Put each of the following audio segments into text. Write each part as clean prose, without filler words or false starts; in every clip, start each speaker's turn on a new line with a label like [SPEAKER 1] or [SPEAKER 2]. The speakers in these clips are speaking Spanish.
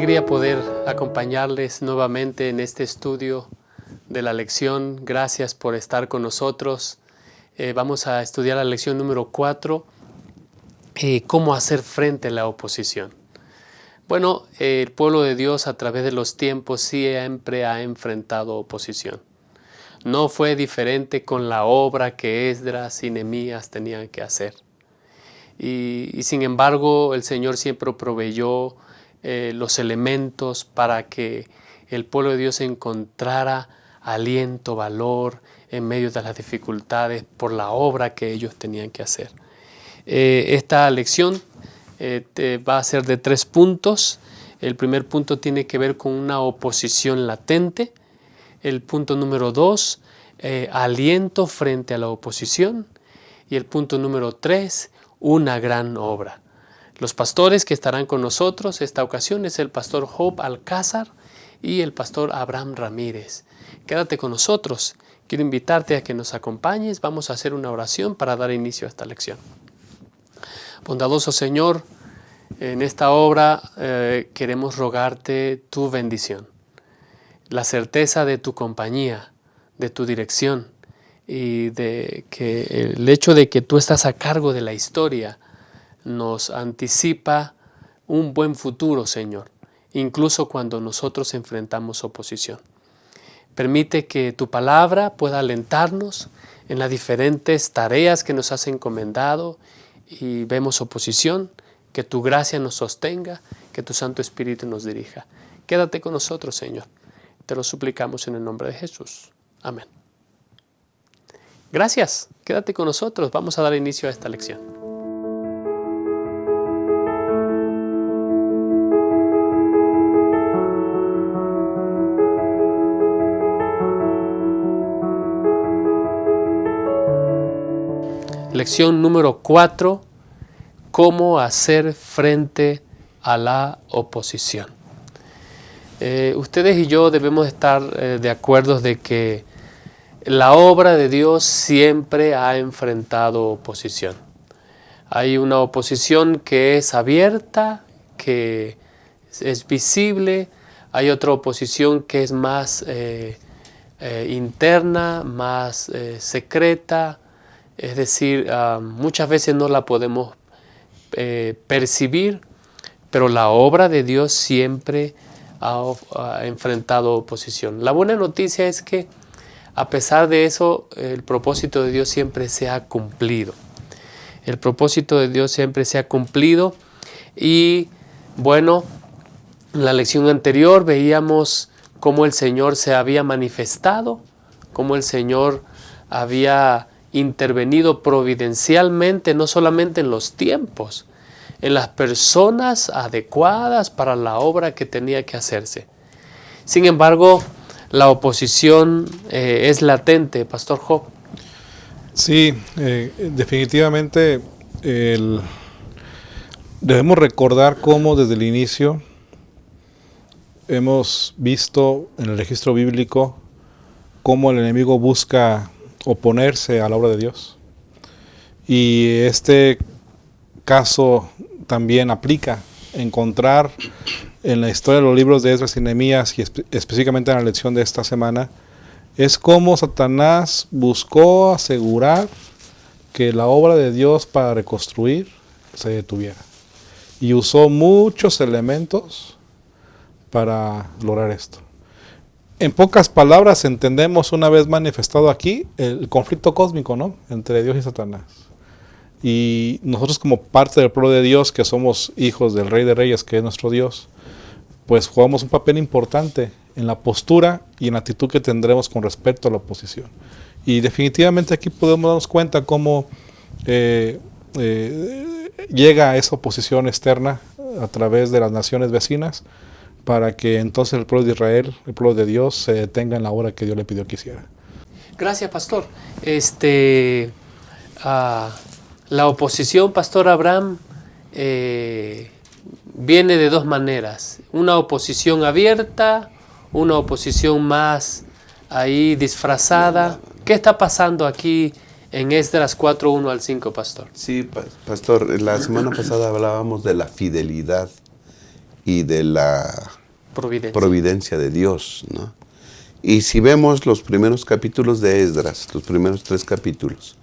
[SPEAKER 1] alegría poder acompañarles nuevamente en este estudio de la lección. Gracias por estar con nosotros. Vamos a estudiar la lección número 4, cómo hacer frente a la oposición. Bueno, el pueblo de Dios a través de los tiempos siempre ha enfrentado oposición. No fue diferente con la obra que Esdras y Nehemías tenían que hacer. Y sin embargo, el Señor siempre proveyó los elementos para que el pueblo de Dios encontrara aliento, valor en medio de las dificultades por la obra que ellos tenían que hacer. Esta lección va a ser de 3 puntos. El primer punto tiene que ver con una oposición latente. El punto número 2, aliento frente a la oposición. Y el punto número 3, una gran obra. Los pastores que estarán con nosotros esta ocasión es el pastor Job Alcázar y el pastor Abraham Ramírez. Quédate con nosotros. Quiero invitarte a que nos acompañes. Vamos a hacer una oración para dar inicio a esta lección. Bondadoso Señor, en esta obra queremos rogarte tu bendición, la certeza de tu compañía, de tu dirección y de que el hecho de que tú estás a cargo de la historia nos anticipa un buen futuro, Señor, incluso cuando nosotros enfrentamos oposición. Permite que tu palabra pueda alentarnos en las diferentes tareas que nos has encomendado y vemos oposición, que tu gracia nos sostenga, que tu Santo Espíritu nos dirija. Quédate con nosotros, Señor. Te lo suplicamos en el nombre de Jesús. Amén. Gracias. Quédate con nosotros. Vamos a dar inicio a esta lección. Lección número 4, cómo hacer frente a la oposición. Ustedes y yo debemos estar de acuerdo de que la obra de Dios siempre ha enfrentado oposición. Hay una oposición que es abierta, que es visible. Hay otra oposición que es más interna, más secreta. Es decir, muchas veces no la podemos percibir, pero la obra de Dios siempre ha enfrentado oposición. La buena noticia es que a pesar de eso, el propósito de Dios siempre se ha cumplido. El propósito de Dios siempre se ha cumplido. Y bueno, en la lección anterior veíamos cómo el Señor se había manifestado, cómo el Señor había intervenido providencialmente, no solamente en los tiempos, en las personas adecuadas para la obra que tenía que hacerse. Sin embargo, la oposición es latente, Pastor Job.
[SPEAKER 2] Sí, definitivamente debemos recordar cómo desde el inicio hemos visto en el registro bíblico cómo el enemigo busca oponerse a la obra de Dios. Y este caso también aplica encontrar en la historia de los libros de Esdras y Nehemías y específicamente en la lección de esta semana, es cómo Satanás buscó asegurar que la obra de Dios para reconstruir se detuviera. Y usó muchos elementos para lograr esto. En pocas palabras entendemos una vez manifestado aquí el conflicto cósmico, ¿no?, entre Dios y Satanás. Y nosotros como parte del pueblo de Dios, que somos hijos del Rey de Reyes, que es nuestro Dios, pues jugamos un papel importante en la postura y en la actitud que tendremos con respecto a la oposición. Y definitivamente aquí podemos darnos cuenta cómo llega a esa oposición externa a través de las naciones vecinas, para que entonces el pueblo de Israel, el pueblo de Dios, se detenga en la hora que Dios le pidió que hiciera.
[SPEAKER 1] Gracias, Pastor. La oposición, Pastor Abraham, viene de 2 maneras. Una oposición abierta, una oposición más ahí disfrazada. ¿Qué está pasando aquí en Esdras 4, 1 al 5, Pastor?
[SPEAKER 3] Sí, Pastor, la semana pasada hablábamos de la fidelidad y de la
[SPEAKER 1] providencia
[SPEAKER 3] de Dios, ¿no? Y si vemos los primeros capítulos de Esdras, los primeros 3 capítulos,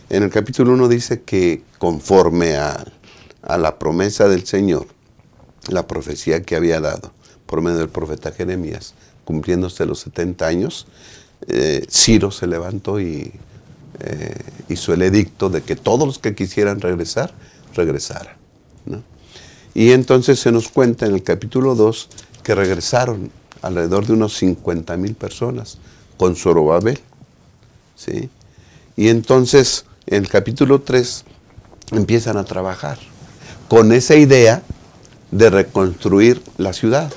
[SPEAKER 3] en el capítulo 1 dice que conforme a la promesa del Señor, la profecía que había dado por medio del profeta Jeremías, cumpliéndose los 70 años, Ciro se levantó y hizo el edicto de que todos los que quisieran regresar, regresaran, ¿no? Y entonces se nos cuenta en el capítulo 2 que regresaron alrededor de unos 50,000 personas con Zorobabel, ¿sí? Y entonces en el capítulo 3 empiezan a trabajar con esa idea de reconstruir la ciudad,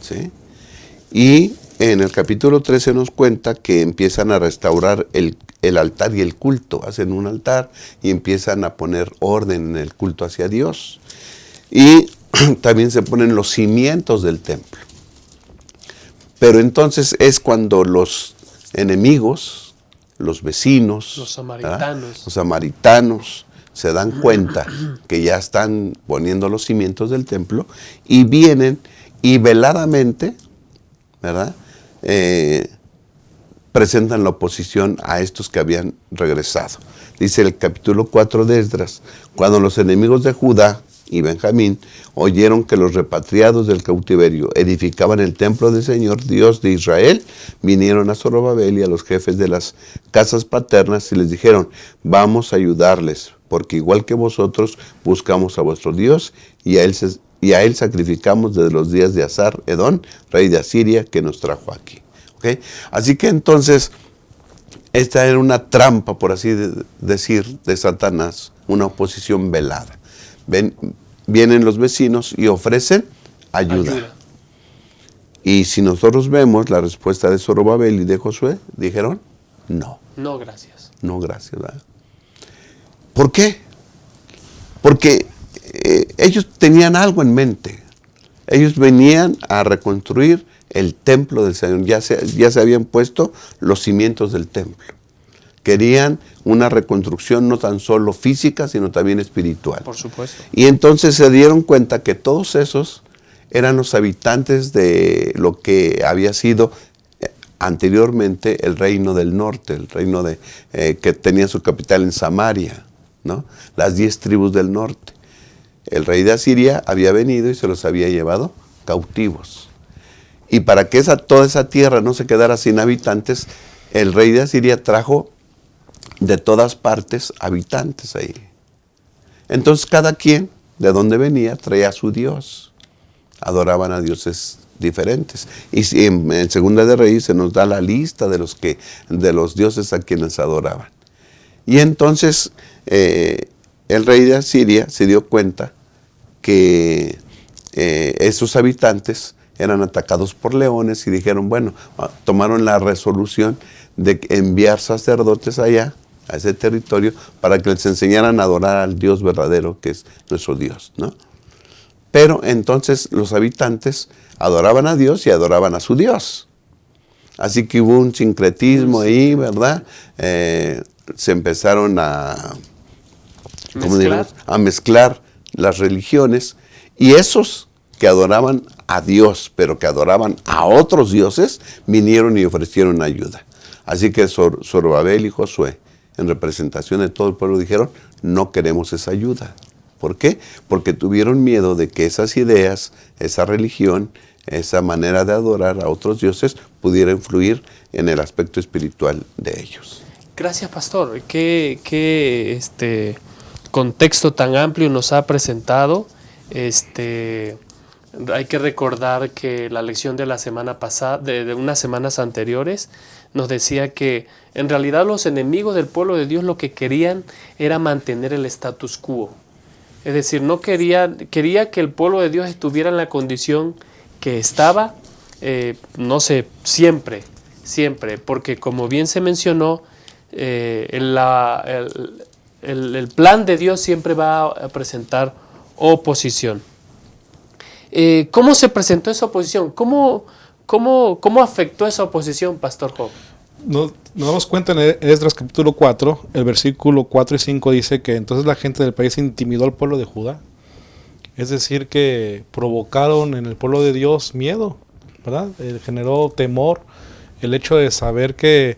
[SPEAKER 3] ¿sí? Y en el capítulo 3 se nos cuenta que empiezan a restaurar el altar y el culto. Hacen un altar y empiezan a poner orden en el culto hacia Dios. Y también se ponen los cimientos del templo. Pero entonces es cuando los enemigos, los vecinos,
[SPEAKER 1] los
[SPEAKER 3] samaritanos se dan cuenta que ya están poniendo los cimientos del templo y vienen y veladamente, ¿verdad?, presentan la oposición a estos que habían regresado. Dice el capítulo 4 de Esdras: cuando los enemigos de Judá y Benjamín oyeron que los repatriados del cautiverio edificaban el templo del Señor, Dios de Israel, vinieron a Zorobabel y a los jefes de las casas paternas y les dijeron: vamos a ayudarles, porque igual que vosotros buscamos a vuestro Dios y a él sacrificamos desde los días de Asar Edón, rey de Asiria, que nos trajo aquí. ¿Okay? Así que entonces esta era una trampa, por así decir, de Satanás, una oposición velada. Vienen los vecinos y ofrecen ayuda. Y si nosotros vemos la respuesta de Zorobabel y de Josué, dijeron: no.
[SPEAKER 1] No, gracias.
[SPEAKER 3] No, gracias, ¿verdad? ¿Por qué? Porque ellos tenían algo en mente. Ellos venían a reconstruir el templo del Señor. Ya se habían puesto los cimientos del templo. Querían una reconstrucción no tan solo física, sino también espiritual.
[SPEAKER 1] Por supuesto.
[SPEAKER 3] Y entonces se dieron cuenta que todos esos eran los habitantes de lo que había sido anteriormente el reino del norte, el reino que tenía su capital en Samaria, ¿no? Las 10 tribus del norte. El rey de Asiria había venido y se los había llevado cautivos. Y para que toda esa tierra no se quedara sin habitantes, el rey de Asiria trajo de todas partes habitantes ahí. Entonces cada quien, de donde venía, traía a su Dios. Adoraban a dioses diferentes. Y en Segunda de Reyes se nos da la lista de los dioses a quienes adoraban. Y entonces el rey de Asiria se dio cuenta que esos habitantes eran atacados por leones y dijeron, bueno, tomaron la resolución de enviar sacerdotes allá, a ese territorio, para que les enseñaran a adorar al Dios verdadero, que es nuestro Dios, ¿no? Pero entonces los habitantes adoraban a Dios y adoraban a su Dios. Así que hubo un sincretismo ahí, ¿verdad? Se empezaron a mezclar las religiones, y esos que adoraban a Dios, pero que adoraban a otros dioses, vinieron y ofrecieron ayuda. Así que Zorobabel y Josué, en representación de todo el pueblo, dijeron: no queremos esa ayuda. ¿Por qué? Porque tuvieron miedo de que esas ideas, esa religión, esa manera de adorar a otros dioses pudiera influir en el aspecto espiritual de ellos.
[SPEAKER 1] Gracias, pastor. Qué contexto tan amplio nos ha presentado. Hay que recordar que la lección de la semana pasada, de unas semanas anteriores, nos decía que en realidad los enemigos del pueblo de Dios lo que querían era mantener el status quo. Es decir, no quería que el pueblo de Dios estuviera en la condición que estaba, siempre, porque como bien se mencionó, el plan de Dios siempre va a presentar oposición. ¿Cómo se presentó esa oposición? ¿Cómo afectó esa oposición, Pastor Job?
[SPEAKER 2] Nos damos cuenta en Esdras capítulo 4, el versículo 4 y 5 dice que entonces la gente del país intimidó al pueblo de Judá. Es decir, que provocaron en el pueblo de Dios miedo, ¿verdad? Generó temor el hecho de saber que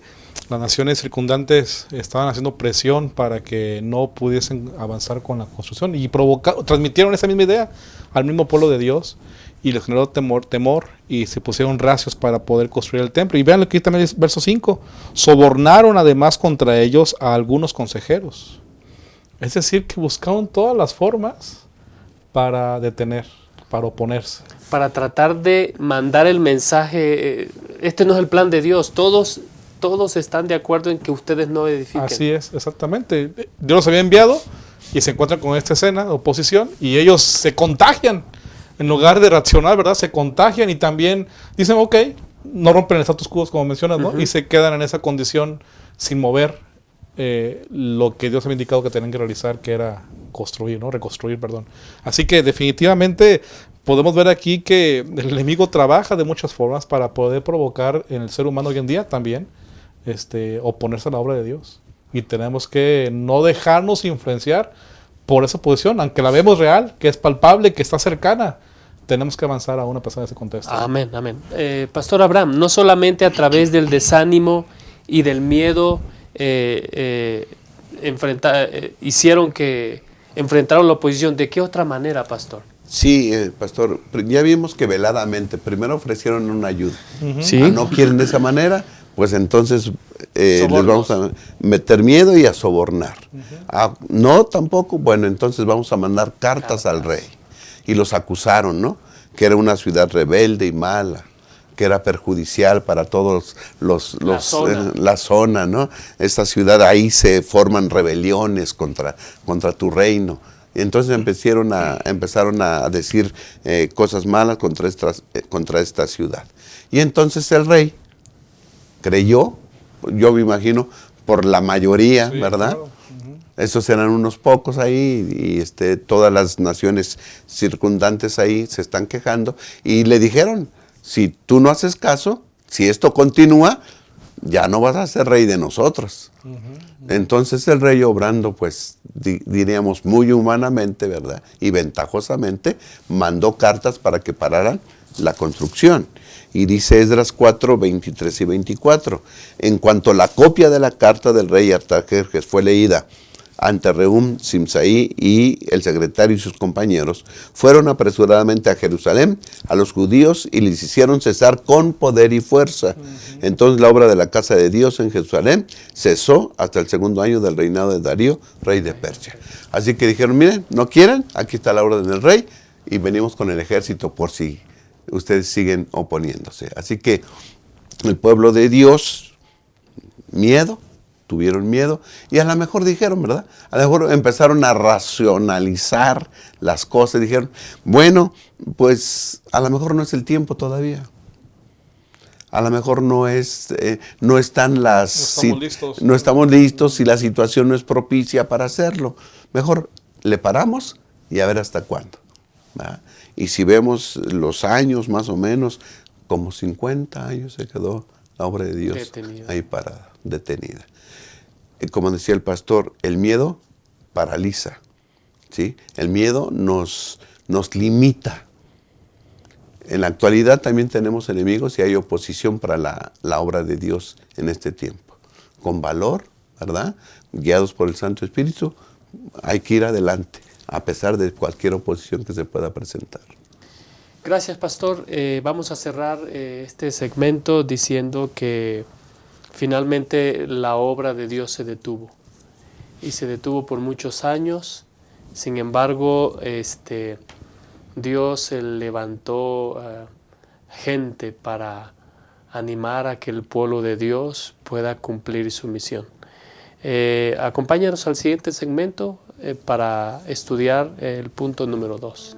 [SPEAKER 2] las naciones circundantes estaban haciendo presión para que no pudiesen avanzar con la construcción y transmitieron esa misma idea al mismo pueblo de Dios y les generó temor y se pusieron reacios para poder construir el templo. Y vean lo que también es verso 5, sobornaron además contra ellos a algunos consejeros. Es decir, que buscaron todas las formas para detener, para oponerse.
[SPEAKER 1] Para tratar de mandar el mensaje, este no es el plan de Dios, todos están de acuerdo en que ustedes no edifiquen.
[SPEAKER 2] Así es, exactamente. Dios los había enviado y se encuentran con esta escena de oposición y ellos se contagian. En lugar de reaccionar, ¿verdad? Se contagian y también dicen, ok, no rompen el status quo, como mencionas, ¿no? Y se quedan en esa condición sin mover lo que Dios había indicado que tenían que realizar, que era construir, ¿no? Reconstruir, perdón. Así que definitivamente podemos ver aquí que el enemigo trabaja de muchas formas para poder provocar en el ser humano hoy en día también oponerse a la obra de Dios. Y tenemos que no dejarnos influenciar por esa posición, aunque la vemos real, que es palpable, que está cercana. Tenemos que avanzar aún a pesar de ese contexto.
[SPEAKER 1] Amén, amén. Pastor Abraham, no solamente a través del desánimo y del miedo hicieron que enfrentaron la oposición. ¿De qué otra manera, pastor?
[SPEAKER 3] Sí, pastor, ya vimos que veladamente primero ofrecieron una ayuda.
[SPEAKER 1] ¿Sí?
[SPEAKER 3] No quieren de esa manera, pues entonces les vamos a meter miedo y a sobornar. No, tampoco, bueno, entonces vamos a mandar cartas al rey. Y los acusaron, ¿no? Que era una ciudad rebelde y mala, que era perjudicial para todos la zona, ¿no? Esta ciudad, ahí se forman rebeliones contra tu reino. Y entonces empezaron a decir cosas malas contra esta ciudad. Y entonces el rey creyó, yo me imagino, por la mayoría, sí, ¿verdad? Claro. Estos eran unos pocos ahí y todas las naciones circundantes ahí se están quejando y le dijeron, si tú no haces caso, si esto continúa, ya no vas a ser rey de nosotros. Entonces el rey, obrando pues diríamos muy humanamente, ¿verdad? Y ventajosamente, mandó cartas para que pararan la construcción. Y dice Esdras 4, 23 y 24, en cuanto la copia de la carta del rey Artajerjes fue leída ante Rehum, Simsai y el secretario y sus compañeros, fueron apresuradamente a Jerusalén, a los judíos, y les hicieron cesar con poder y fuerza. Entonces la obra de la casa de Dios en Jerusalén cesó hasta el segundo año del reinado de Darío, rey de Persia. Así que dijeron, miren, ¿no quieren? Aquí está la orden del rey, y venimos con el ejército por si ustedes siguen oponiéndose. Así que el pueblo de Dios, tuvieron miedo y a lo mejor dijeron, ¿verdad? A lo mejor empezaron a racionalizar las cosas. Dijeron, bueno, pues a lo mejor no es el tiempo todavía. A lo mejor no están no estamos listos y la situación no es propicia para hacerlo. Mejor le paramos y a ver hasta cuándo, ¿verdad? Y si vemos los años más o menos, como 50 años se quedó la obra de Dios ahí parada, detenida. Como decía el pastor, el miedo paraliza, ¿sí? El miedo nos limita. En la actualidad también tenemos enemigos y hay oposición para la obra de Dios en este tiempo. Con valor, ¿verdad? Guiados por el Santo Espíritu, hay que ir adelante, a pesar de cualquier oposición que se pueda presentar.
[SPEAKER 1] Gracias, pastor. Vamos a cerrar este segmento diciendo que finalmente la obra de Dios se detuvo y se detuvo por muchos años. Sin embargo, Dios levantó gente para animar a que el pueblo de Dios pueda cumplir su misión. Acompáñanos al siguiente segmento para estudiar el punto número 2.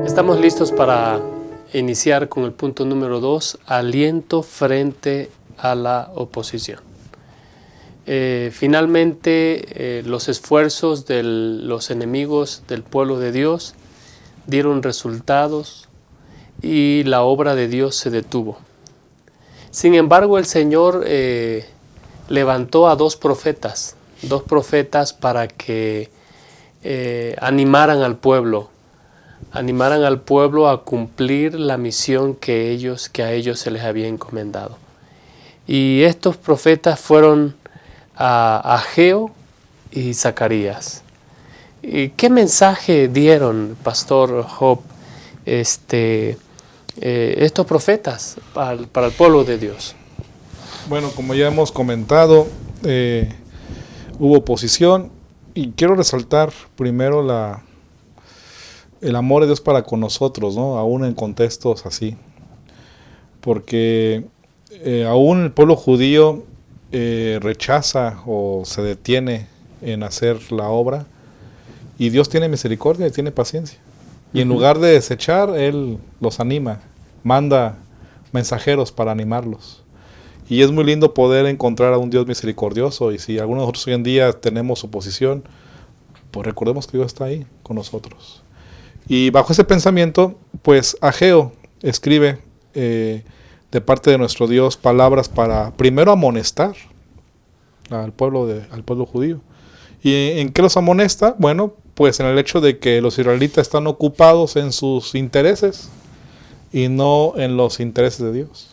[SPEAKER 1] Estamos listos para iniciar con el punto número 2, aliento frente a la oposición. Finalmente, los esfuerzos de los enemigos del pueblo de Dios dieron resultados y la obra de Dios se detuvo. Sin embargo, el Señor levantó a dos profetas para que animaran al pueblo a cumplir la misión que a ellos se les había encomendado. Y estos profetas fueron a Ageo y Zacarías. ¿Y qué mensaje dieron, Pastor Job, estos profetas para el pueblo de Dios?
[SPEAKER 2] Bueno, como ya hemos comentado, hubo oposición y quiero resaltar primero el amor de Dios para con nosotros, ¿no? Aún en contextos así, porque aún el pueblo judío rechaza o se detiene en hacer la obra y Dios tiene misericordia y tiene paciencia. Y en lugar de desechar, Él los anima, manda mensajeros para animarlos. Y es muy lindo poder encontrar a un Dios misericordioso. Y si algunos de nosotros hoy en día tenemos oposición, pues recordemos que Dios está ahí con nosotros. Y bajo ese pensamiento, pues Ageo escribe de parte de nuestro Dios palabras para primero amonestar al pueblo judío. ¿Y en qué los amonesta? Bueno, pues en el hecho de que los israelitas están ocupados en sus intereses y no en los intereses de Dios.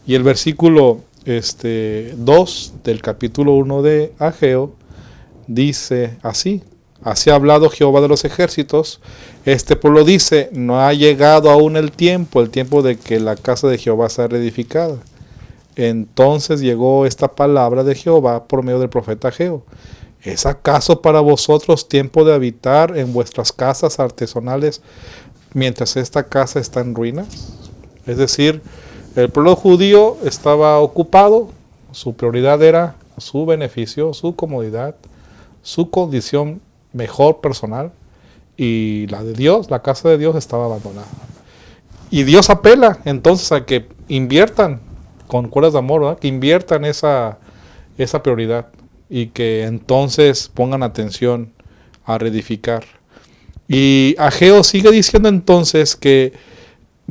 [SPEAKER 2] Y el versículo 2 del capítulo 1 de Ageo dice así: así ha hablado Jehová de los ejércitos, este pueblo dice, no ha llegado aún el tiempo de que la casa de Jehová sea reedificada. Entonces llegó esta palabra de Jehová por medio del profeta Ageo. ¿Es acaso para vosotros tiempo de habitar en vuestras casas artesanales mientras esta casa está en ruinas? Es decir, el pueblo judío estaba ocupado, su prioridad era su beneficio, su comodidad, su condición mejor personal, y la de Dios, la casa de Dios, estaba abandonada. Y Dios apela entonces a que inviertan con cuerdas de amor, ¿verdad? Que inviertan esa prioridad y que entonces pongan atención a reedificar. Y Ageo sigue diciendo entonces que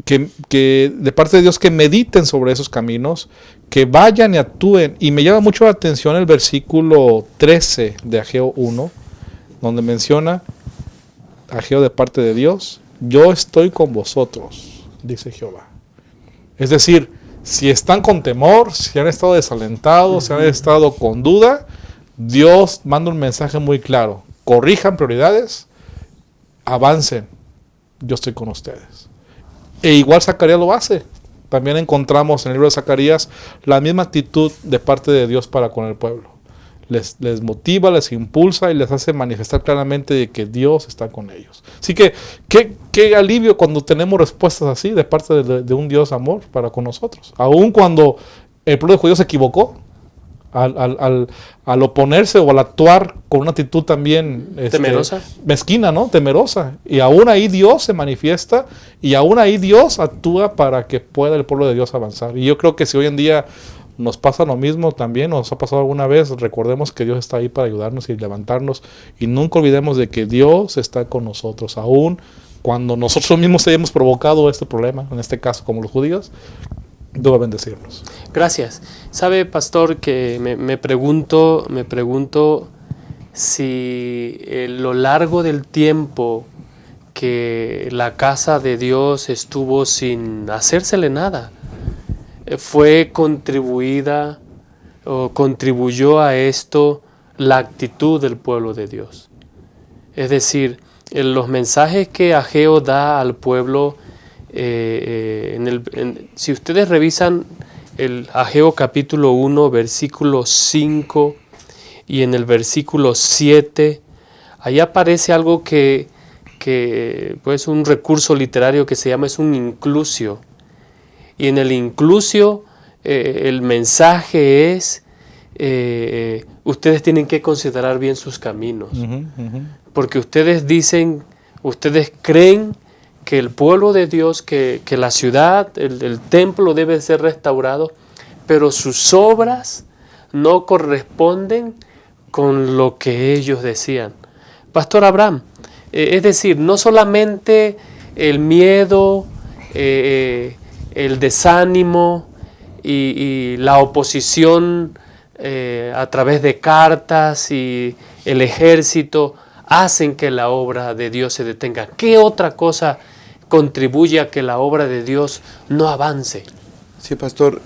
[SPEAKER 2] de parte de Dios que mediten sobre esos caminos, que vayan y actúen. Y me llama mucho la atención el versículo 13 de Ageo 1, donde menciona Ageo de parte de Dios: yo estoy con vosotros, dice Jehová. Es decir, si están con temor, si han estado desalentados, si han estado con duda, Dios manda un mensaje muy claro: corrijan prioridades, avancen, yo estoy con ustedes. E igual Zacarías lo hace. También encontramos en el libro de Zacarías la misma actitud de parte de Dios para con el pueblo. Les motiva, les impulsa y les hace manifestar claramente de que Dios está con ellos. Así que qué alivio cuando tenemos respuestas así de parte de un Dios amor para con nosotros. Aun cuando el pueblo judío se equivocó al oponerse o al actuar con una actitud también
[SPEAKER 1] temerosa,
[SPEAKER 2] mezquina, ¿no? Temerosa. Y aún ahí Dios se manifiesta y aún ahí Dios actúa para que pueda el pueblo de Dios avanzar. Y yo creo que si hoy en día nos pasa lo mismo también, nos ha pasado alguna vez, recordemos que Dios está ahí para ayudarnos y levantarnos, y nunca olvidemos de que Dios está con nosotros, aún cuando nosotros mismos hayamos provocado este problema, en este caso como los judíos. Dios va a bendecirnos.
[SPEAKER 1] Gracias. Sabe, pastor, que me pregunto si lo largo del tiempo que la casa de Dios estuvo sin hacérsele nada, fue contribuida o contribuyó a esto la actitud del pueblo de Dios. Es decir, los mensajes que Ageo da al pueblo, si ustedes revisan el Ageo capítulo 1, versículo 5 y en el versículo 7, ahí aparece algo que pues un recurso literario que se llama, es un inclusio. Y en el inclusio el mensaje es, ustedes tienen que considerar bien sus caminos. Porque ustedes creen que el pueblo de Dios, que la ciudad, el templo debe ser restaurado, pero sus obras no corresponden con lo que ellos decían. Pastor Abraham, es decir, no solamente el miedo, el desánimo y la oposición a través de cartas y el ejército hacen que la obra de Dios se detenga. ¿Qué otra cosa contribuye a que la obra de Dios no avance?
[SPEAKER 3] Sí, pastor,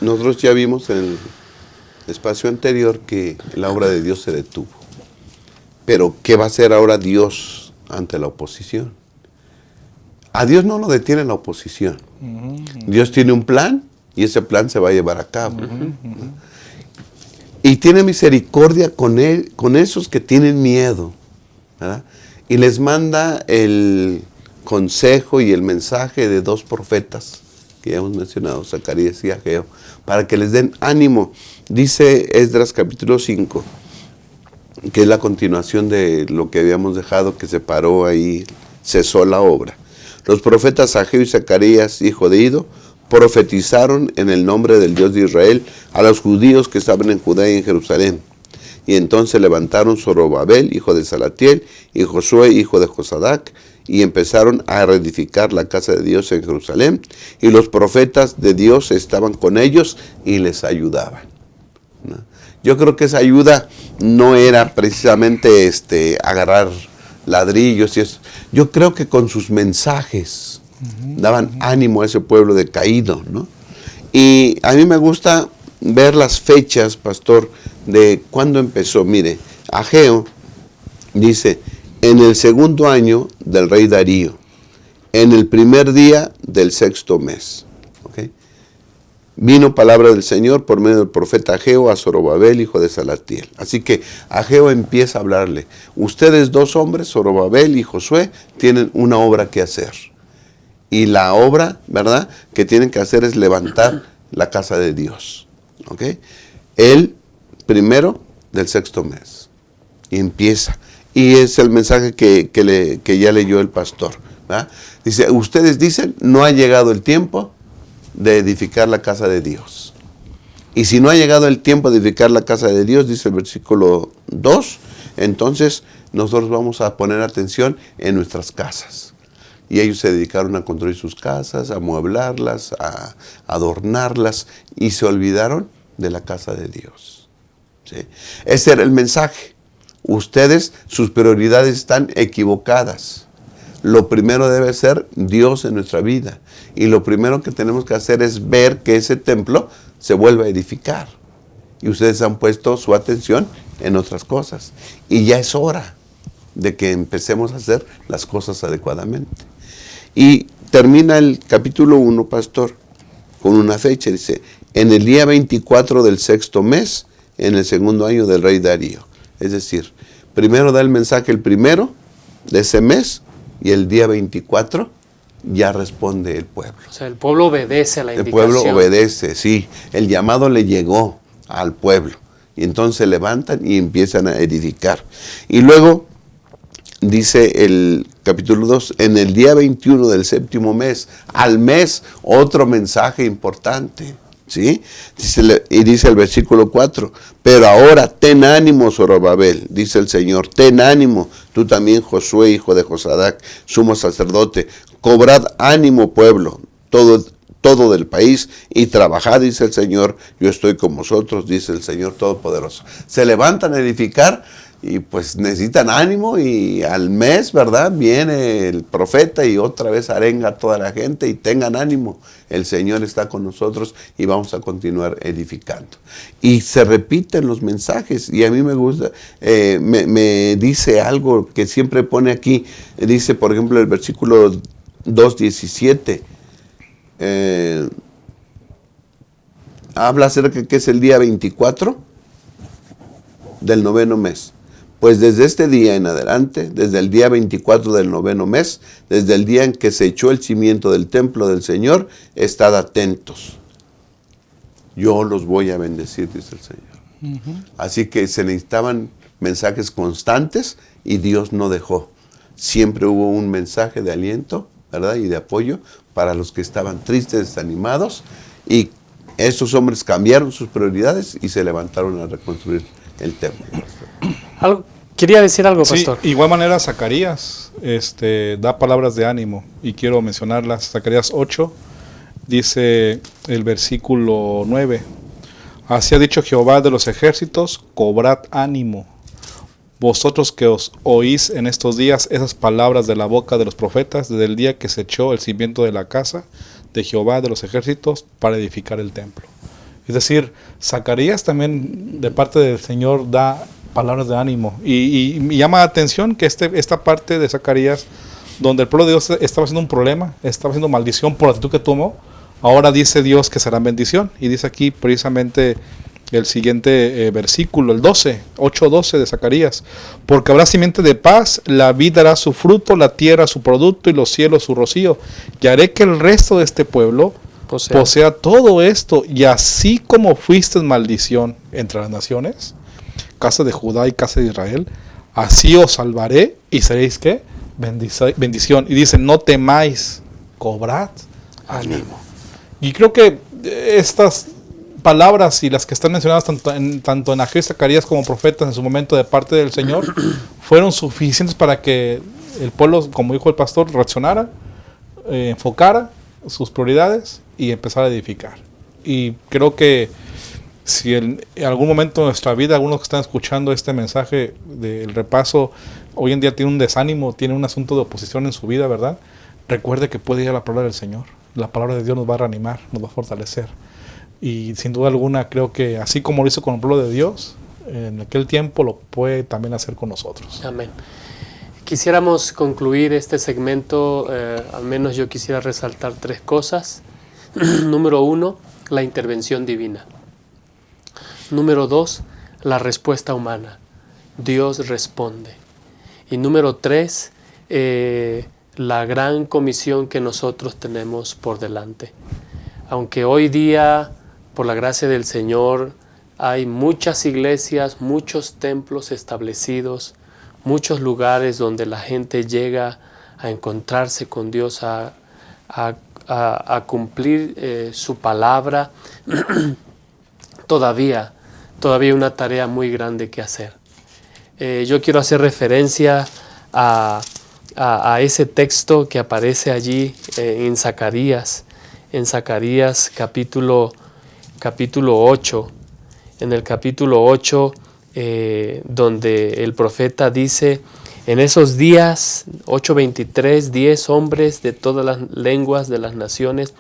[SPEAKER 3] nosotros ya vimos en el espacio anterior que la obra de Dios se detuvo. Pero, ¿qué va a hacer ahora Dios ante la oposición? A Dios no lo detiene la oposición. Dios tiene un plan y ese plan se va a llevar a cabo. Y tiene misericordia con él, con esos que tienen miedo, ¿verdad? Y les manda el consejo y el mensaje de dos profetas que ya hemos mencionado, Zacarías y Ageo, para que les den ánimo. Dice Esdras capítulo 5, que es la continuación de lo que habíamos dejado, que se paró ahí, cesó la obra. Los profetas Ageo y Zacarías, hijo de Ido, profetizaron en el nombre del Dios de Israel a los judíos que estaban en Judá y en Jerusalén. Y entonces levantaron Zorobabel, hijo de Salatiel, y Josué, hijo de Josadac, y empezaron a reedificar la casa de Dios en Jerusalén. Y los profetas de Dios estaban con ellos y les ayudaban, ¿no? Yo creo que esa ayuda no era precisamente agarrar ladrillos y eso. Yo creo que con sus mensajes daban ánimo a ese pueblo decaído, ¿no? Y a mí me gusta ver las fechas, pastor, de cuándo empezó. Mire, Ageo dice, en el segundo año del rey Darío, en el primer día del sexto mes. ¿Okay? Vino palabra del Señor por medio del profeta Ageo a Zorobabel, hijo de Salatiel. Así que Ageo empieza a hablarle. Ustedes dos hombres, Zorobabel y Josué, tienen una obra que hacer. Y la obra, ¿verdad?, que tienen que hacer es levantar la casa de Dios. ¿Ok? El primero del sexto mes. Y empieza. Y es el mensaje que ya leyó el pastor, ¿verdad? Dice, ustedes dicen, no ha llegado el tiempo de edificar la casa de Dios. Y si no ha llegado el tiempo de edificar la casa de Dios, dice el versículo 2, entonces nosotros vamos a poner atención en nuestras casas. Y ellos se dedicaron a construir sus casas, a amueblarlas, a adornarlas, y se olvidaron de la casa de Dios. ¿Sí? Ese era el mensaje. Ustedes, sus prioridades están equivocadas. Lo primero debe ser Dios en nuestra vida. Y lo primero que tenemos que hacer es ver que ese templo se vuelva a edificar. Y ustedes han puesto su atención en otras cosas. Y ya es hora de que empecemos a hacer las cosas adecuadamente. Y termina el capítulo 1, pastor, con una fecha. Dice, en el día 24 del sexto mes, en el segundo año del rey Darío. Es decir, primero da el mensaje el primero de ese mes, y el día 24 ya responde el pueblo.
[SPEAKER 1] O sea, el pueblo obedece a la indicación.
[SPEAKER 3] El pueblo obedece, sí. El llamado le llegó al pueblo. Y entonces se levantan y empiezan a edificar. Y luego dice el capítulo 2, en el día 21 del séptimo mes, al mes, otro mensaje importante. ¿Sí? Y dice el versículo 4, pero ahora ten ánimo, Zorobabel, dice el Señor, ten ánimo, tú también, Josué, hijo de Josadac, sumo sacerdote, cobrad ánimo, pueblo, todo del país, y trabajad, dice el Señor, yo estoy con vosotros, dice el Señor Todopoderoso. Se levantan a edificar, y pues necesitan ánimo, y al mes, ¿verdad?, viene el profeta y otra vez arenga a toda la gente, y tengan ánimo, el Señor está con nosotros y vamos a continuar edificando. Y se repiten los mensajes, y a mí me gusta, me dice algo que siempre pone aquí, dice por ejemplo el versículo 2:17, habla acerca de que es el día 24 del noveno mes. Pues desde este día en adelante, desde el día 24 del noveno mes, desde el día en que se echó el cimiento del templo del Señor, estad atentos. Yo los voy a bendecir, dice el Señor. Así que se necesitaban mensajes constantes y Dios no dejó. Siempre hubo un mensaje de aliento, ¿verdad?, y de apoyo para los que estaban tristes, desanimados, y estos hombres cambiaron sus prioridades y se levantaron a reconstruir el templo.
[SPEAKER 1] Quería decir algo,
[SPEAKER 2] Sí,
[SPEAKER 1] pastor.
[SPEAKER 2] igual manera Zacarías da palabras de ánimo y quiero mencionarlas. Zacarías 8 dice el versículo 9: Así ha dicho Jehová de los ejércitos, cobrad ánimo. Vosotros que os oís en estos días esas palabras de la boca de los profetas, desde el día que se echó el cimiento de la casa de Jehová de los ejércitos para edificar el templo. Es decir, Zacarías también de parte del Señor da palabras de ánimo. Y me llama la atención que esta parte de Zacarías, donde el pueblo de Dios estaba haciendo un problema, estaba haciendo maldición por la actitud que tomó, ahora dice Dios que será bendición. Y dice aquí precisamente el siguiente versículo, el 8:12 de Zacarías: porque habrá simiente de paz, la vid dará su fruto, la tierra su producto y los cielos su rocío, y haré que el resto de este pueblo posea todo esto, y así como fuiste maldición entre las naciones, casa de Judá y casa de Israel, así os salvaré y seréis ¿qué? Bendición. Y dice: no temáis, cobrad ánimo. Y creo que estas palabras y las que están mencionadas tanto en Ageo y Zacarías como profetas en su momento de parte del Señor fueron suficientes para que el pueblo, como dijo el pastor, reaccionara, enfocara sus prioridades y empezara a edificar. Y creo que si en algún momento de nuestra vida, algunos que están escuchando este mensaje del repaso, hoy en día tiene un desánimo, tiene un asunto de oposición en su vida, ¿verdad? Recuerde que puede ir a la palabra del Señor. La palabra de Dios nos va a reanimar, nos va a fortalecer. Y sin duda alguna creo que así como lo hizo con el pueblo de Dios, en aquel tiempo lo puede también hacer con nosotros.
[SPEAKER 1] Amén. Quisiéramos concluir este segmento, al menos yo quisiera resaltar 3 cosas. Número 1, la intervención divina. Número 2, la respuesta humana. Dios responde. Y número 3, la gran comisión que nosotros tenemos por delante. Aunque hoy día, por la gracia del Señor, hay muchas iglesias, muchos templos establecidos, muchos lugares donde la gente llega a encontrarse con Dios, a cumplir su palabra, todavía una tarea muy grande que hacer. Yo quiero hacer referencia a ese texto que aparece allí en Zacarías capítulo 8, en el capítulo 8, donde el profeta dice: en esos días, 8:23, 10 hombres de todas las lenguas de las naciones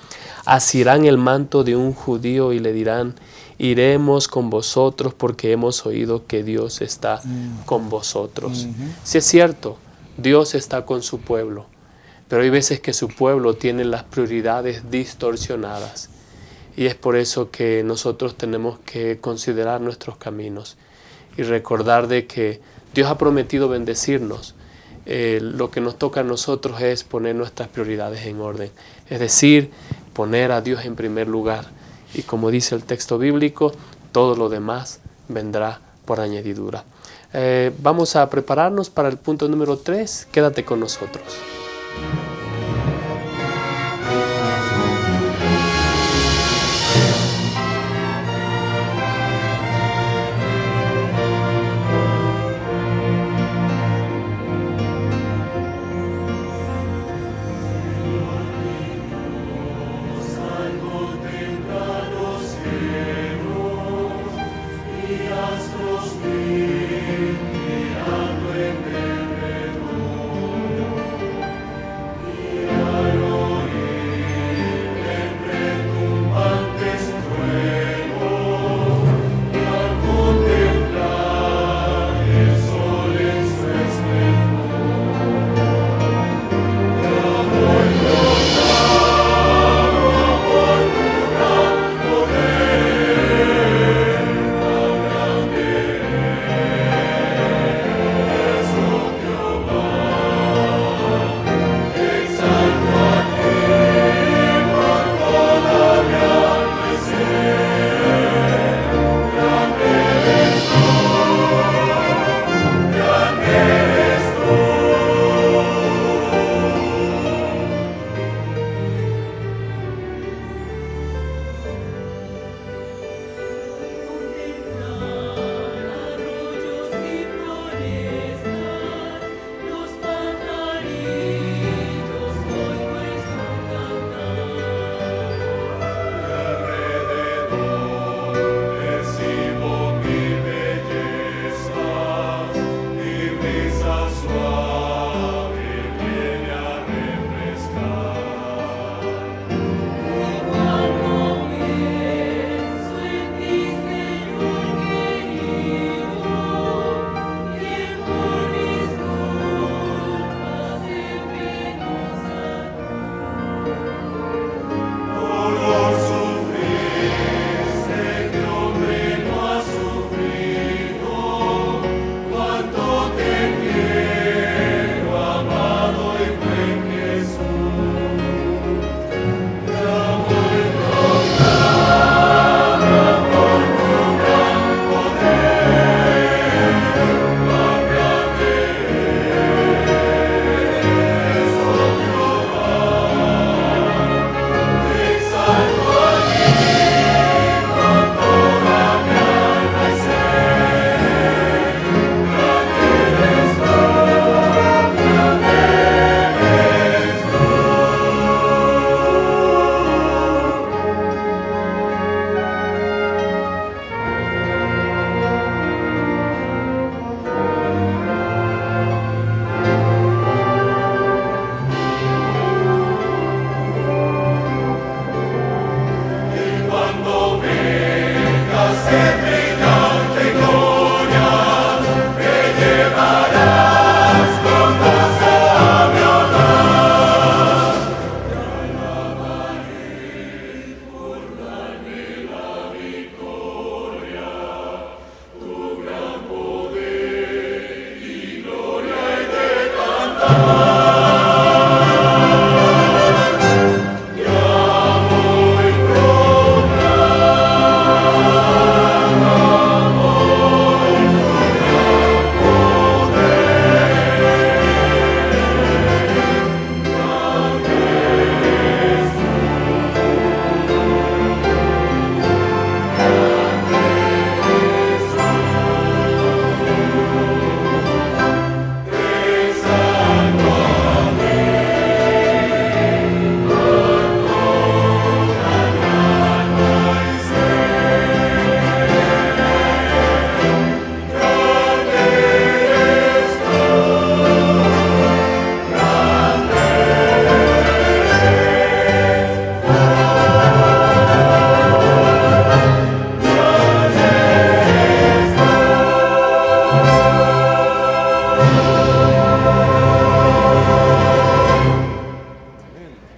[SPEAKER 1] asirán el manto de un judío y le dirán: iremos con vosotros porque hemos oído que Dios está con vosotros. Sí, es cierto, Dios está con su pueblo, pero hay veces que su pueblo tiene las prioridades distorsionadas. Y es por eso que nosotros tenemos que considerar nuestros caminos y recordar de que Dios ha prometido bendecirnos. Lo que nos toca a nosotros es poner nuestras prioridades en orden. Es decir, poner a Dios en primer lugar. Y como dice el texto bíblico, todo lo demás vendrá por añadidura. Vamos a prepararnos para el punto número 3. Quédate con nosotros.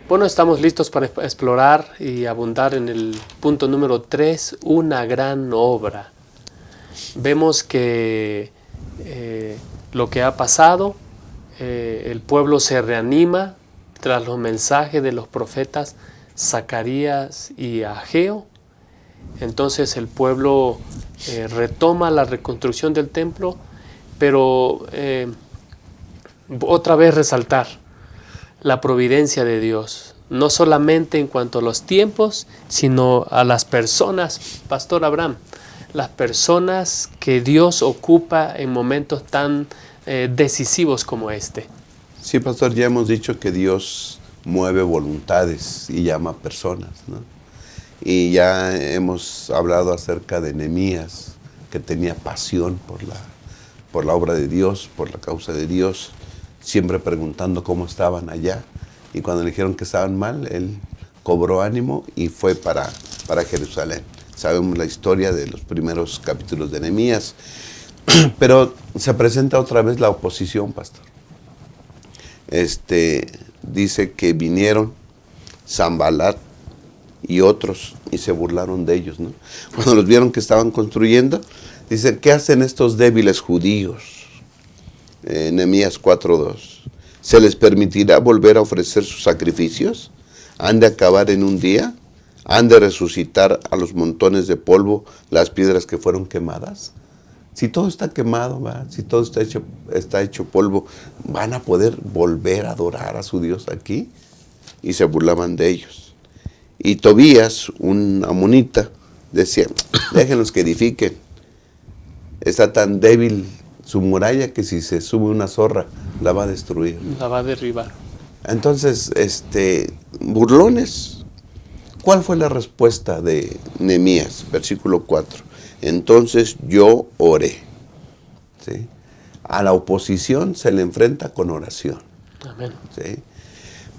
[SPEAKER 1] Bueno, estamos listos para explorar y abundar en el punto número 3, una gran obra. Vemos que lo que ha pasado, el pueblo se reanima tras los mensajes de los profetas Zacarías y Ageo. Entonces el pueblo retoma la reconstrucción del templo, pero otra vez resaltar la providencia de Dios, no solamente en cuanto a los tiempos, sino a las personas, Pastor Abraham, las personas que Dios ocupa en momentos tan decisivos como este.
[SPEAKER 3] Sí, pastor, ya hemos dicho que Dios mueve voluntades y llama personas, ¿no? Y ya hemos hablado acerca de Nehemías, que tenía pasión por la obra de Dios, por la causa de Dios, siempre preguntando cómo estaban allá. Y cuando le dijeron que estaban mal, él cobró ánimo y fue para Jerusalén. Sabemos la historia de los primeros capítulos de Nehemías. Pero se presenta otra vez la oposición, pastor. Dice que vinieron Sanballat y otros y se burlaron de ellos, ¿no? Cuando los vieron que estaban construyendo, dicen, ¿qué hacen estos débiles judíos? Nehemías 4:2. ¿Se les permitirá volver a ofrecer sus sacrificios? ¿Han de acabar en un día? ¿Han de resucitar a los montones de polvo las piedras que fueron quemadas? Si todo está quemado, ¿verdad? Si todo está hecho polvo, ¿van a poder volver a adorar a su Dios aquí? Y se burlaban de ellos. Y Tobías, un amonita, decía, déjenlos que edifiquen. Está tan débil su muralla que si se sube una zorra, la va a destruir.
[SPEAKER 1] La va a derribar.
[SPEAKER 3] Entonces, burlones. ¿Cuál fue la respuesta de Nehemías? Versículo 4. Entonces yo oré. ¿Sí? A la oposición se le enfrenta con oración.
[SPEAKER 1] Amén.
[SPEAKER 3] ¿Sí?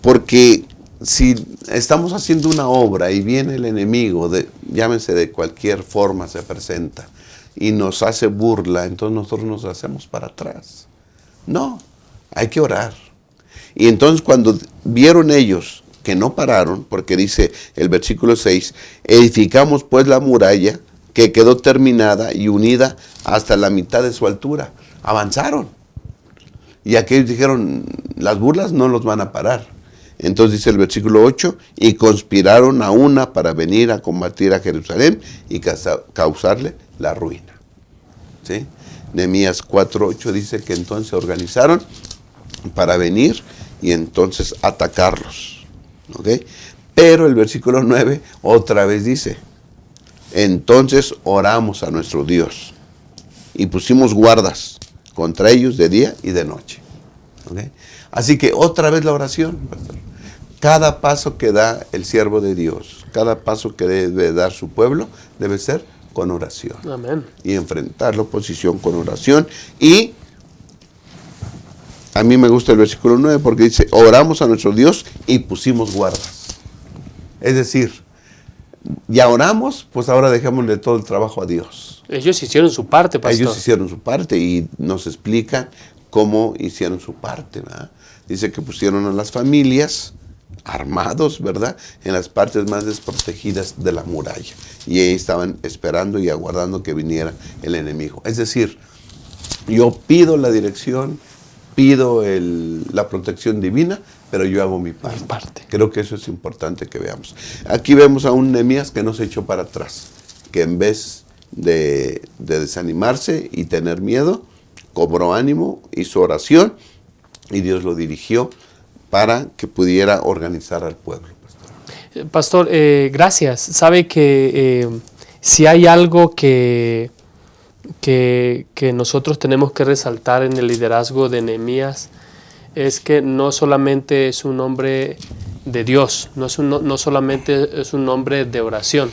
[SPEAKER 3] Porque si estamos haciendo una obra y viene el enemigo, llámese de cualquier forma se presenta, y nos hace burla, entonces nosotros nos hacemos para atrás. No, hay que orar. Y entonces cuando vieron ellos que no pararon, porque dice el versículo 6, edificamos pues la muralla que quedó terminada y unida hasta la mitad de su altura. Avanzaron. Y aquellos dijeron, las burlas no los van a parar. Entonces dice el versículo 8, y conspiraron a una para venir a combatir a Jerusalén y causarle la ruina. ¿Sí? Nehemías 4:8 dice que entonces se organizaron para venir y entonces atacarlos. ¿Ok? Pero el versículo 9 otra vez dice, entonces oramos a nuestro Dios y pusimos guardas contra ellos de día y de noche. ¿Ok? Así que otra vez la oración, pastor. Cada paso que da el siervo de Dios, cada paso que debe dar su pueblo, debe ser con oración.
[SPEAKER 1] Amén.
[SPEAKER 3] Y enfrentar la oposición con oración. Y a mí me gusta el versículo 9 porque dice, oramos a nuestro Dios y pusimos guardas. Es decir, ya oramos, pues ahora dejémosle todo el trabajo a Dios.
[SPEAKER 1] Ellos hicieron su parte, pastor.
[SPEAKER 3] Ellos hicieron su parte y nos explican cómo hicieron su parte, ¿verdad? Dice que pusieron a las familias armados, ¿verdad?, en las partes más desprotegidas de la muralla. Y ahí estaban esperando y aguardando que viniera el enemigo. Es decir, yo pido la dirección, pido la protección divina, pero yo hago mi parte. Creo que eso es importante que veamos. Aquí vemos a un Nehemías que no se echó para atrás, que en vez de desanimarse y tener miedo, cobró ánimo, hizo oración y Dios lo dirigió para que pudiera organizar al pueblo.
[SPEAKER 1] Pastor, gracias. Sabe que si hay algo que nosotros tenemos que resaltar en el liderazgo de Nehemías, es que no solamente es un hombre de Dios, no solamente es un hombre de oración,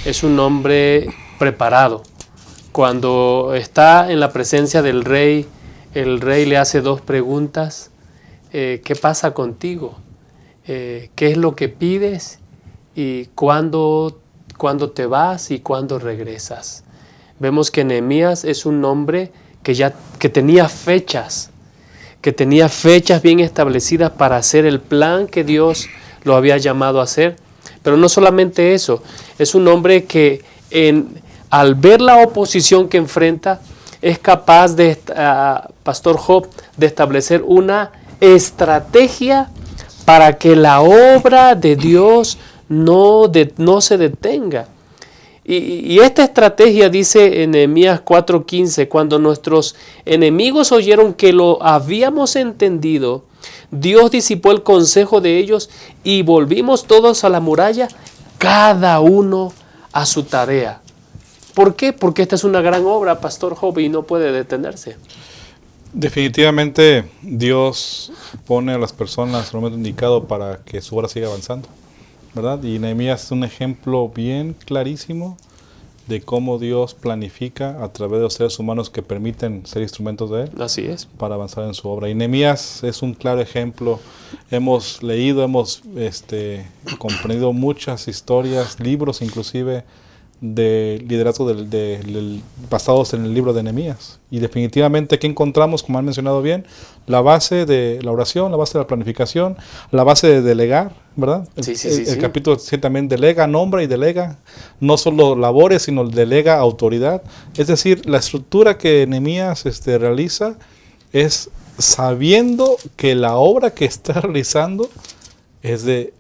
[SPEAKER 1] es un hombre preparado. Cuando está en la presencia del rey, el rey le hace dos preguntas. ¿Qué pasa contigo? ¿Qué es lo que pides? ¿Y cuándo te vas y cuándo regresas? Vemos que Nehemías es un hombre que tenía fechas bien establecidas para hacer el plan que Dios lo había llamado a hacer. Pero no solamente eso, es un hombre que al ver la oposición que enfrenta, es capaz Pastor Job, de establecer una estrategia para que la obra de Dios no se detenga. Y esta estrategia dice en Nehemías 4:15, cuando nuestros enemigos oyeron que lo habíamos entendido, Dios disipó el consejo de ellos y volvimos todos a la muralla, cada uno a su tarea. ¿Por qué? Porque esta es una gran obra, Pastor Job, y no puede detenerse.
[SPEAKER 2] Definitivamente Dios pone a las personas en el momento indicado para que su obra siga avanzando, ¿verdad? Y Nehemías es un ejemplo bien clarísimo de cómo Dios planifica a través de los seres humanos que permiten ser instrumentos de Él.
[SPEAKER 1] Así es.
[SPEAKER 2] Para avanzar en su obra. Y Nehemías es un claro ejemplo. Hemos leído, hemos comprendido muchas historias, libros inclusive, de liderazgo basados en el libro de Nehemías. Y definitivamente aquí encontramos, como han mencionado bien, la base de la oración, la base de la planificación, la base de delegar, ¿verdad? El capítulo 7 también delega, nombra y delega, no solo labores, sino delega autoridad. Es decir, la estructura que Nehemías realiza es sabiendo que la obra que está realizando es de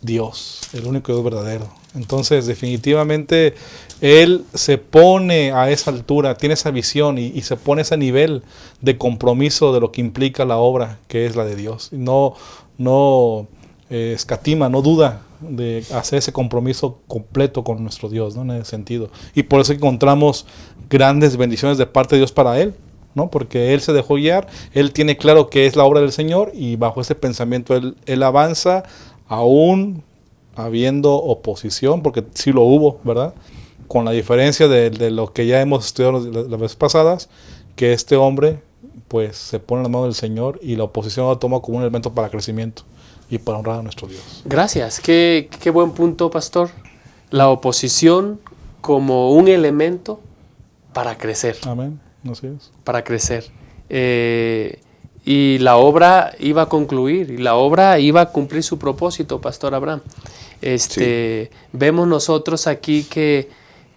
[SPEAKER 2] Dios, el único Dios verdadero. Entonces, definitivamente, él se pone a esa altura, tiene esa visión y se pone a ese nivel de compromiso de lo que implica la obra, que es la de Dios. No escatima, no duda de hacer ese compromiso completo con nuestro Dios, ¿no? En ese sentido. Y por eso encontramos grandes bendiciones de parte de Dios para él, ¿no? Porque él se dejó guiar, él tiene claro que es la obra del Señor y bajo ese pensamiento él avanza aún habiendo oposición, porque sí lo hubo, ¿verdad? Con la diferencia de lo que ya hemos estudiado las veces pasadas, que este hombre pues se pone en la mano del Señor y la oposición lo toma como un elemento para crecimiento y para honrar a nuestro Dios.
[SPEAKER 1] Gracias, qué buen punto, pastor. La oposición como un elemento para crecer.
[SPEAKER 2] Amén, así es.
[SPEAKER 1] Para crecer. Y la obra iba a concluir, y la obra iba a cumplir su propósito, Pastor Abraham. Sí. Vemos nosotros aquí que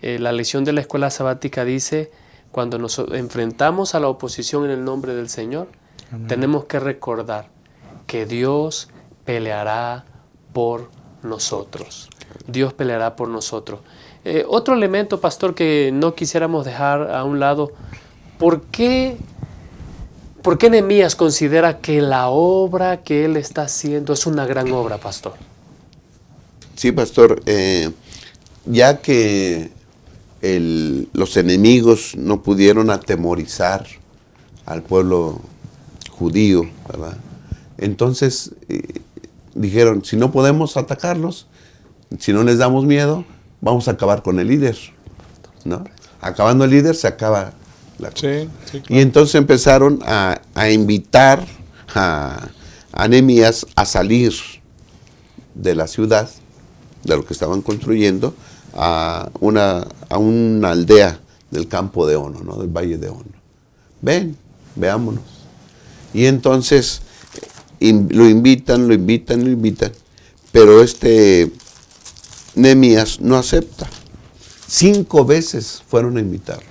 [SPEAKER 1] la lección de la escuela sabática dice, cuando nos enfrentamos a la oposición en el nombre del Señor, amén, tenemos que recordar que Dios peleará por nosotros. Dios peleará por nosotros. Otro elemento, pastor, que no quisiéramos dejar a un lado, ¿por qué Nehemías considera que la obra que él está haciendo es una gran obra, pastor?
[SPEAKER 3] Sí, pastor, ya que los enemigos no pudieron atemorizar al pueblo judío, ¿verdad? Entonces dijeron, si no podemos atacarlos, si no les damos miedo, vamos a acabar con el líder, ¿no? Acabando el líder se acaba la cosa. Sí, claro. Y entonces empezaron a invitar a Nehemías a salir de la ciudad de lo que estaban construyendo a una aldea del campo de Ono, ¿no? Del valle de Ono. Ven, veámonos. Y entonces lo invitan, pero Nehemías no acepta. 5 veces fueron a invitarlo.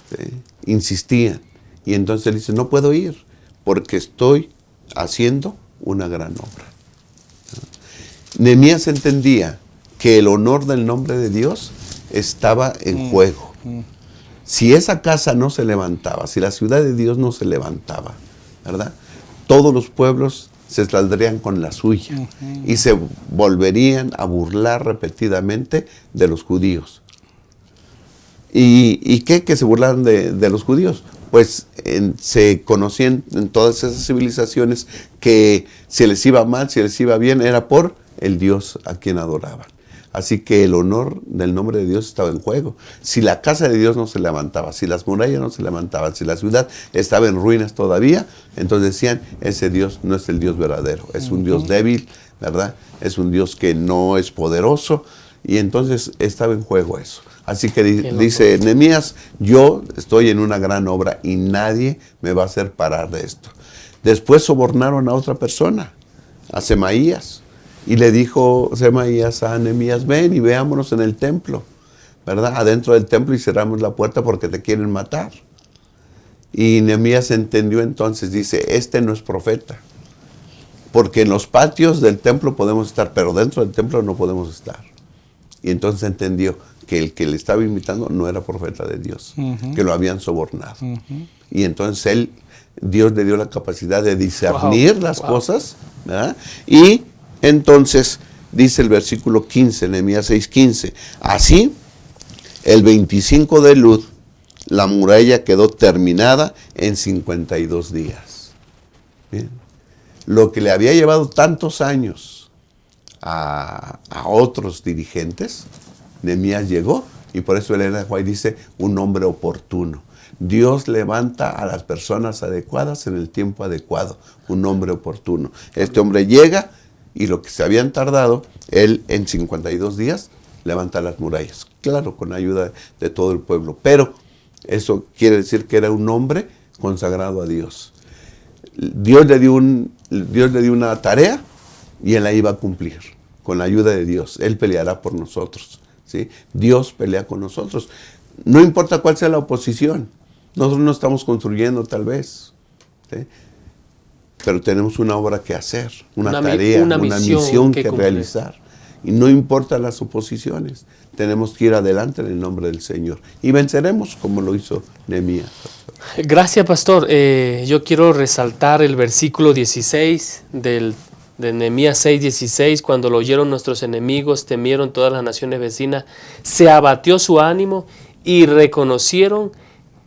[SPEAKER 3] ¿Sí? Insistían. Y entonces él dice, no puedo ir porque estoy haciendo una gran obra. Nehemías entendía que el honor del nombre de Dios estaba en juego. Si esa casa no se levantaba, si la ciudad de Dios no se levantaba, ¿verdad? Todos los pueblos se saldrían con la suya y se volverían a burlar repetidamente de los judíos. ¿Y qué? Que se burlaran de los judíos. Pues se conocían en todas esas civilizaciones que si les iba mal, si les iba bien, era por el Dios a quien adoraban. Así que el honor del nombre de Dios estaba en juego. Si la casa de Dios no se levantaba, si las murallas no se levantaban, si la ciudad estaba en ruinas todavía, entonces decían, ese Dios no es el Dios verdadero, es un Dios débil, ¿verdad? Es un Dios que no es poderoso, y entonces estaba en juego eso. Así que dice Nehemías, yo estoy en una gran obra y nadie me va a hacer parar de esto. Después sobornaron a otra persona, a Semaías. Y le dijo Semaías a Nehemías, ven y veámonos en el templo, ¿verdad? Adentro del templo y cerramos la puerta porque te quieren matar. Y Nehemías entendió entonces, dice, este no es profeta. Porque en los patios del templo podemos estar, pero dentro del templo no podemos estar. Y entonces entendió que el que le estaba invitando no era profeta de Dios, que lo habían sobornado. Y entonces Dios le dio la capacidad de discernir las cosas, ¿verdad? Y entonces, dice el versículo 15, Nehemías 6:15, así, el 25 de Elul, la muralla quedó terminada en 52 días. Bien. Lo que le había llevado tantos años a otros dirigentes, Nehemías llegó, y por eso Elena de White dice, un hombre oportuno. Dios levanta a las personas adecuadas en el tiempo adecuado, un hombre oportuno. Este hombre llega, y lo que se habían tardado, él en 52 días levanta las murallas. Claro, con ayuda de todo el pueblo. Pero eso quiere decir que era un hombre consagrado a Dios. Dios le dio una tarea y él la iba a cumplir con la ayuda de Dios. Él peleará por nosotros, ¿sí? Dios pelea con nosotros. No importa cuál sea la oposición. Nosotros no estamos construyendo tal vez, ¿sí? Pero tenemos una obra que hacer, una tarea, una misión que realizar. Y no importa las oposiciones, tenemos que ir adelante en el nombre del Señor. Y venceremos como lo hizo Nehemías.
[SPEAKER 1] Gracias, pastor. Yo quiero resaltar el versículo 16 de Nehemías 6:16. Cuando lo oyeron nuestros enemigos, temieron todas las naciones vecinas, se abatió su ánimo y reconocieron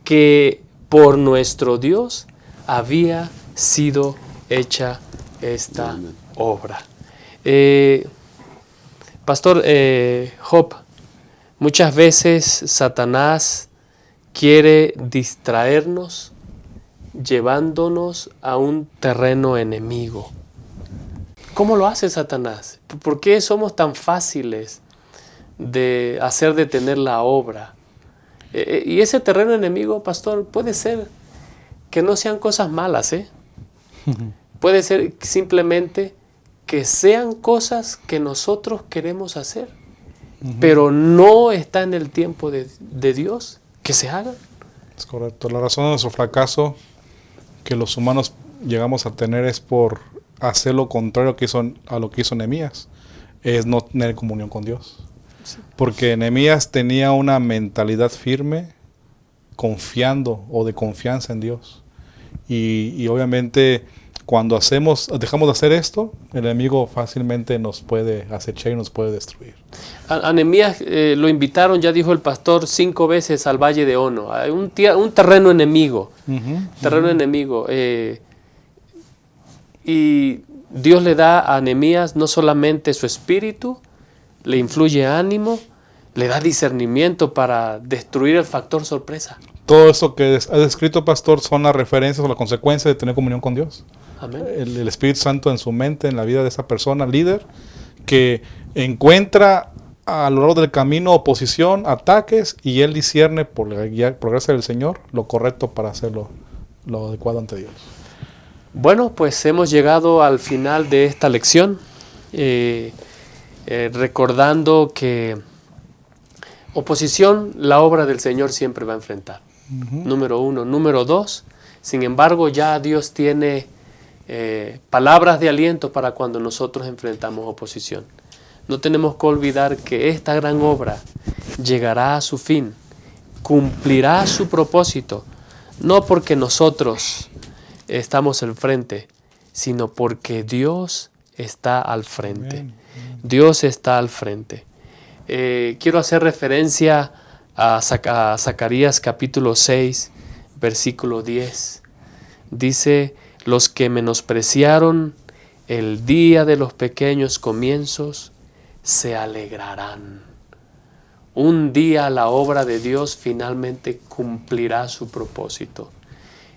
[SPEAKER 1] que por nuestro Dios había sido hecha esta obra. Pastor Job, muchas veces Satanás quiere distraernos llevándonos a un terreno enemigo. ¿Cómo lo hace Satanás? ¿Por qué somos tan fáciles de hacer detener la obra? Y ese terreno enemigo, pastor, puede ser que no sean cosas malas, Puede ser simplemente que sean cosas que nosotros queremos hacer, pero no está en el tiempo de Dios que se hagan.
[SPEAKER 2] Es correcto. La razón de nuestro fracaso que los humanos llegamos a tener es por hacer lo contrario a lo que hizo Nehemías, es no tener comunión con Dios. Sí. Porque Nehemías tenía una mentalidad firme, confiando o de confianza en Dios. Y obviamente cuando dejamos de hacer esto, el enemigo fácilmente nos puede acechar y nos puede destruir.
[SPEAKER 1] A Nehemías lo invitaron, ya dijo el pastor, 5 veces al Valle de Ono, a un terreno enemigo. Enemigo. Y Dios le da a Nehemías no solamente su espíritu, le influye ánimo, le da discernimiento para destruir el factor sorpresa.
[SPEAKER 2] Todo eso que has descrito, pastor, son las referencias o las consecuencias de tener comunión con Dios.
[SPEAKER 1] Amén.
[SPEAKER 2] El Espíritu Santo en su mente, en la vida de esa persona, líder, que encuentra a lo largo del camino oposición, ataques, y él discierne por gracia del Señor lo correcto para hacerlo lo adecuado ante Dios.
[SPEAKER 1] Bueno, pues hemos llegado al final de esta lección, recordando que oposición, la obra del Señor siempre va a enfrentar. Número 1. Número 2, sin embargo, ya Dios tiene palabras de aliento para cuando nosotros enfrentamos oposición. No tenemos que olvidar que esta gran obra llegará a su fin, cumplirá su propósito, no porque nosotros estamos al frente, sino porque Dios está al frente. Amén. Dios está al frente. Quiero hacer referencia a Zacarías capítulo 6, versículo 10. Dice: los que menospreciaron el día de los pequeños comienzos se alegrarán. Un día la obra de Dios finalmente cumplirá su propósito.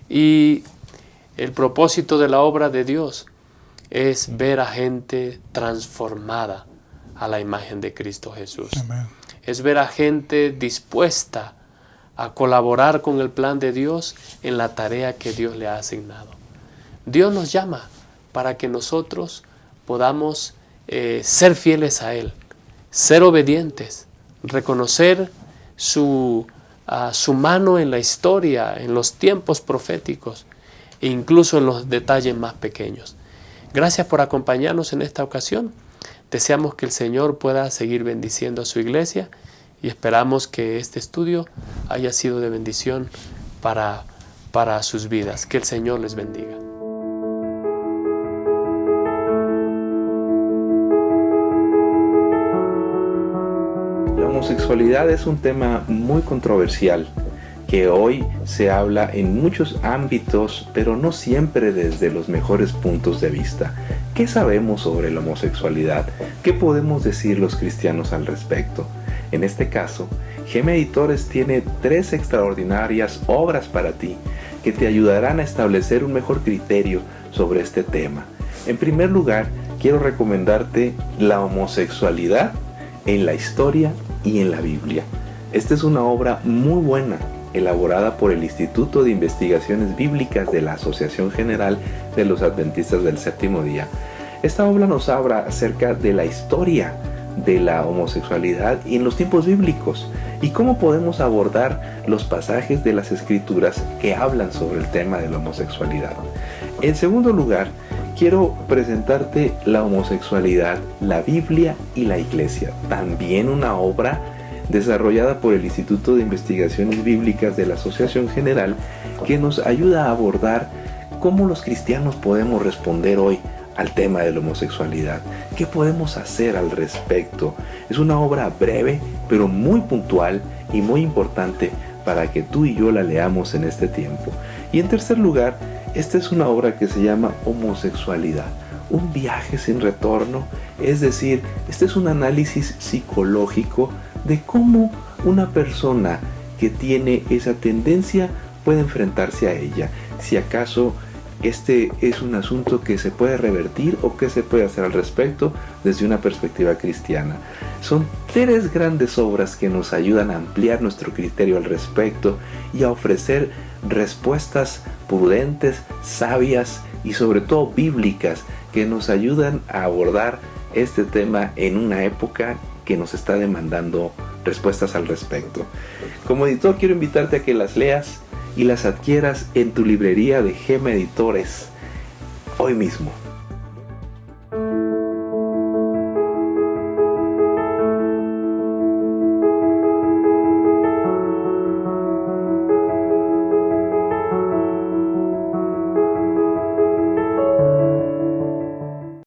[SPEAKER 1] Y el propósito de la obra de Dios es ver a gente transformada a la imagen de Cristo Jesús. Amén. Es ver a gente dispuesta a colaborar con el plan de Dios en la tarea que Dios le ha asignado. Dios nos llama para que nosotros podamos ser fieles a Él, ser obedientes, reconocer su mano en la historia, en los tiempos proféticos e incluso en los detalles más pequeños. Gracias por acompañarnos en esta ocasión. Deseamos que el Señor pueda seguir bendiciendo a su iglesia y esperamos que este estudio haya sido de bendición para sus vidas. Que el Señor les bendiga.
[SPEAKER 4] La homosexualidad es un tema muy controversial que hoy se habla en muchos ámbitos, pero no siempre desde los mejores puntos de vista. ¿Qué sabemos sobre la homosexualidad? ¿Qué podemos decir los cristianos al respecto? En este caso, Gema Editores tiene 3 extraordinarias obras para ti que te ayudarán a establecer un mejor criterio sobre este tema. En primer lugar, quiero recomendarte La homosexualidad en la historia y en la Biblia. Esta es una obra muy buena, elaborada por el Instituto de Investigaciones Bíblicas de la Asociación General de los Adventistas del Séptimo Día. Esta obra nos habla acerca de la historia de la homosexualidad y en los tiempos bíblicos y cómo podemos abordar los pasajes de las Escrituras que hablan sobre el tema de la homosexualidad. En segundo lugar, quiero presentarte La homosexualidad, la Biblia y la Iglesia, también una obra desarrollada por el Instituto de Investigaciones Bíblicas de la Asociación General, que nos ayuda a abordar cómo los cristianos podemos responder hoy al tema de la homosexualidad. ¿Qué podemos hacer al respecto? Es una obra breve, pero muy puntual y muy importante para que tú y yo la leamos en este tiempo. Y en tercer lugar, esta es una obra que se llama Homosexualidad, un viaje sin retorno, es decir, este es un análisis psicológico de cómo una persona que tiene esa tendencia puede enfrentarse a ella, si acaso este es un asunto que se puede revertir o qué se puede hacer al respecto desde una perspectiva cristiana. Son 3 grandes obras que nos ayudan a ampliar nuestro criterio al respecto y a ofrecer respuestas prudentes, sabias y sobre todo bíblicas que nos ayudan a abordar este tema en una época que nos está demandando respuestas al respecto. Como editor quiero invitarte a que las leas y las adquieras en tu librería de Gema Editores hoy mismo.